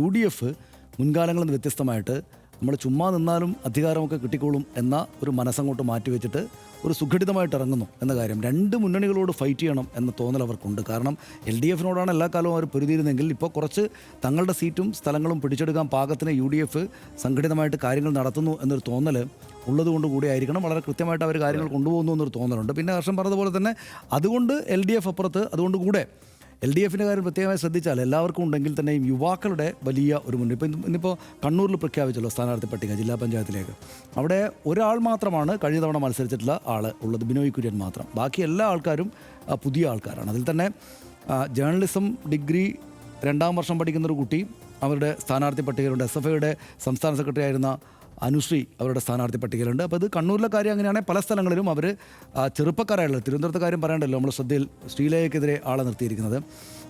UDF മുൻകാലങ്ങളിൽ നിന്ന് വ്യത്യസ്തമായിട്ട് നമ്മൾ ചുമ്മാ നിന്നാലും അധികാരമൊക്കെ കിട്ടിക്കോളും എന്ന ഒരു മനസ്സങ്ങോട്ട് മാറ്റിവെച്ചിട്ട് ഒരു സുഘടിതമായിട്ട് ഇറങ്ങുന്നു എന്ന കാര്യം. രണ്ട് മുന്നണികളോട് ഫൈറ്റ് ചെയ്യണം എന്ന തോന്നൽ അവർക്കുണ്ട്. കാരണം LDFിനോടാണ് എല്ലാ കാലവും അവർ പൊരുതിയിരുന്നെങ്കിൽ ഇപ്പോൾ കുറച്ച് തങ്ങളുടെ സീറ്റും സ്ഥലങ്ങളും പിടിച്ചെടുക്കാൻ പാകത്തിന് UDF സംഘടിതമായിട്ട് കാര്യങ്ങൾ നടത്തുന്നു എന്നൊരു തോന്നൽ ഉള്ളതുകൊണ്ട് കൂടി ആയിരിക്കണം വളരെ കൃത്യമായിട്ട് അവർ കാര്യങ്ങൾ കൊണ്ടുപോകുന്നു എന്നൊരു തോന്നലുണ്ട്. പിന്നെ ഹർഷൻ പറഞ്ഞതുപോലെ തന്നെ അതുകൊണ്ട് LDF അപ്പുറത്ത് അതുകൊണ്ട് കൂടെ LDFിൻ്റെ കാര്യം പ്രത്യേകമായി ശ്രദ്ധിച്ചാൽ എല്ലാവർക്കും ഉണ്ടെങ്കിൽ തന്നെയും യുവാക്കളുടെ വലിയ ഒരു മുന്നിൽ ഇന്നിപ്പോൾ കണ്ണൂരിൽ പ്രഖ്യാപിച്ചല്ലോ സ്ഥാനാർത്ഥി പട്ടിക ജില്ലാ പഞ്ചായത്തിലേക്ക്. അവിടെ ഒരാൾ മാത്രമാണ് കഴിഞ്ഞ തവണ മത്സരിച്ചിട്ടുള്ള ആൾ ഉള്ളത്, ബിനോയ് കുര്യൻ മാത്രം. ബാക്കി എല്ലാ ആൾക്കാരും പുതിയ ആൾക്കാരാണ്. അതിൽ തന്നെ ജേർണലിസം ഡിഗ്രി 2ാം വർഷം പഠിക്കുന്നൊരു കുട്ടി അവരുടെ സ്ഥാനാർത്ഥി പട്ടികയിലുണ്ട്. SFIയുടെ സംസ്ഥാന സെക്രട്ടറി ആയിരുന്ന അനുശ്രീ അവരുടെ സ്ഥാനാർത്ഥി പട്ടികയിലുണ്ട്. അപ്പോൾ ഇത് കണ്ണൂരിലെ കാര്യം അങ്ങനെയാണെങ്കിൽ പല സ്ഥലങ്ങളിലും അവർ ചെറുപ്പക്കാരായുള്ള തിരുവനന്തപുരത്തെ കാര്യം പറയണ്ടല്ലോ, നമ്മൾ ശ്രദ്ധയിൽ ശ്രീലയക്കെതിരെ ആളെ നിർത്തിയിരിക്കുന്നത്.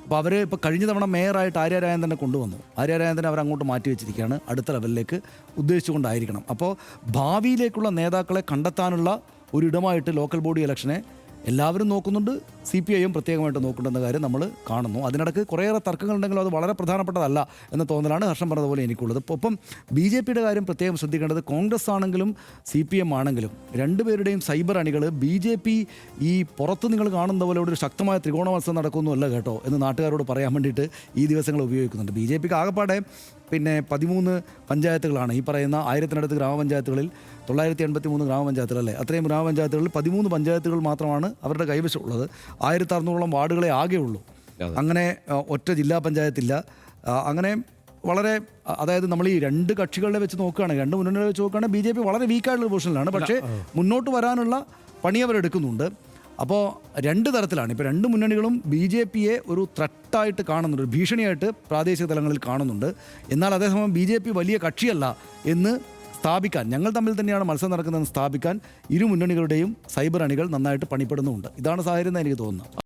അപ്പോൾ അവർ ഇപ്പോൾ കഴിഞ്ഞ തവണ മേയറായിട്ട് ആര്യ രാജേന്ദ്രനെ കൊണ്ടുവന്നു. ആര്യ രാജേന്ദ്രനെ അവർ അങ്ങോട്ട് മാറ്റി വെച്ചിരിക്കുകയാണ്, അടുത്ത ലെവലിലേക്ക് ഉദ്ദേശിച്ചുകൊണ്ടായിരിക്കണം. അപ്പോൾ ഭാവിയിലേക്കുള്ള നേതാക്കളെ കണ്ടെത്താനുള്ള ഒരിടമായിട്ട് ലോക്കൽ ബോഡി ഇലക്ഷനെ എല്ലാവരും നോക്കുന്നുണ്ട്. CPIയും പ്രത്യേകമായിട്ട് നോക്കുന്നുണ്ടെന്ന കാര്യം നമ്മൾ കാണുന്നു. അതിനിടയ്ക്ക് കുറേയേറെ തർക്കങ്ങളുണ്ടെങ്കിലും അത് വളരെ പ്രധാനപ്പെട്ടതല്ല എന്ന തോന്നലാണ് ഹർഷൻ പറഞ്ഞതുപോലെ എനിക്കുള്ളത്. ഒപ്പം BJPയുടെ കാര്യം പ്രത്യേകം ശ്രദ്ധിക്കേണ്ടത് കോൺഗ്രസ് ആണെങ്കിലും CPM ആണെങ്കിലും രണ്ടുപേരുടെയും സൈബർ അണികൾ BJP ഈ പുറത്ത് നിങ്ങൾ കാണുന്ന പോലെ ഒരു ശക്തമായ ത്രികോണ മത്സരം നടക്കുന്നുമല്ല കേട്ടോ എന്ന് നാട്ടുകാരോട് പറയാൻ വേണ്ടിയിട്ട് ഈ ദിവസങ്ങൾ ഉപയോഗിക്കുന്നുണ്ട്. BJPക്ക് ആകെപ്പാടെ 13 പഞ്ചായത്തുകളാണ്. ഈ പറയുന്ന 1000-നടുത്ത് ഗ്രാമപഞ്ചായത്തുകളിൽ 983 ഗ്രാമപഞ്ചായത്തുകളല്ലേ, അത്രയും ഗ്രാമപഞ്ചായത്തുകളിൽ 13 പഞ്ചായത്തുകൾ മാത്രമാണ് അവരുടെ കൈവശമുള്ളത്. 1600-ഓളം വാർഡുകളെ ആകെ ഉള്ളൂ. അങ്ങനെ ഒറ്റ ജില്ലാ പഞ്ചായത്തില്ല. അങ്ങനെ വളരെ അതായത് നമ്മൾ ഈ രണ്ട് കക്ഷികളെ വെച്ച് നോക്കുകയാണെങ്കിൽ, രണ്ട് മുന്നണികളെ വെച്ച് നോക്കുകയാണെങ്കിൽ BJP വളരെ വീക്കായിട്ടുള്ള പൊസിഷനിലാണ്. പക്ഷേ മുന്നോട്ട് വരാനുള്ള പണി അവരെടുക്കുന്നുണ്ട്. അപ്പോൾ രണ്ട് തരത്തിലാണ് ഇപ്പോൾ രണ്ട് മുന്നണികളും BJPയെ ഒരു ത്രട്ടായിട്ട് കാണുന്നുണ്ട്, ഒരു ഭീഷണിയായിട്ട് പ്രാദേശിക തലങ്ങളിൽ കാണുന്നുണ്ട്. എന്നാൽ അതേസമയം BJP വലിയ കക്ഷിയല്ല എന്ന് സ്ഥാപിക്കാൻ, ഞങ്ങൾ തമ്മിൽ തന്നെയാണ് മത്സരം നടക്കുന്നതെന്ന് സ്ഥാപിക്കാൻ ഇരു മുന്നണികളുടെയും സൈബർ അണികൾ നന്നായിട്ട് പണിപ്പെടുന്നുമുണ്ട്. ഇതാണ് സാഹചര്യം എന്ന് എനിക്ക് തോന്നുന്നത്.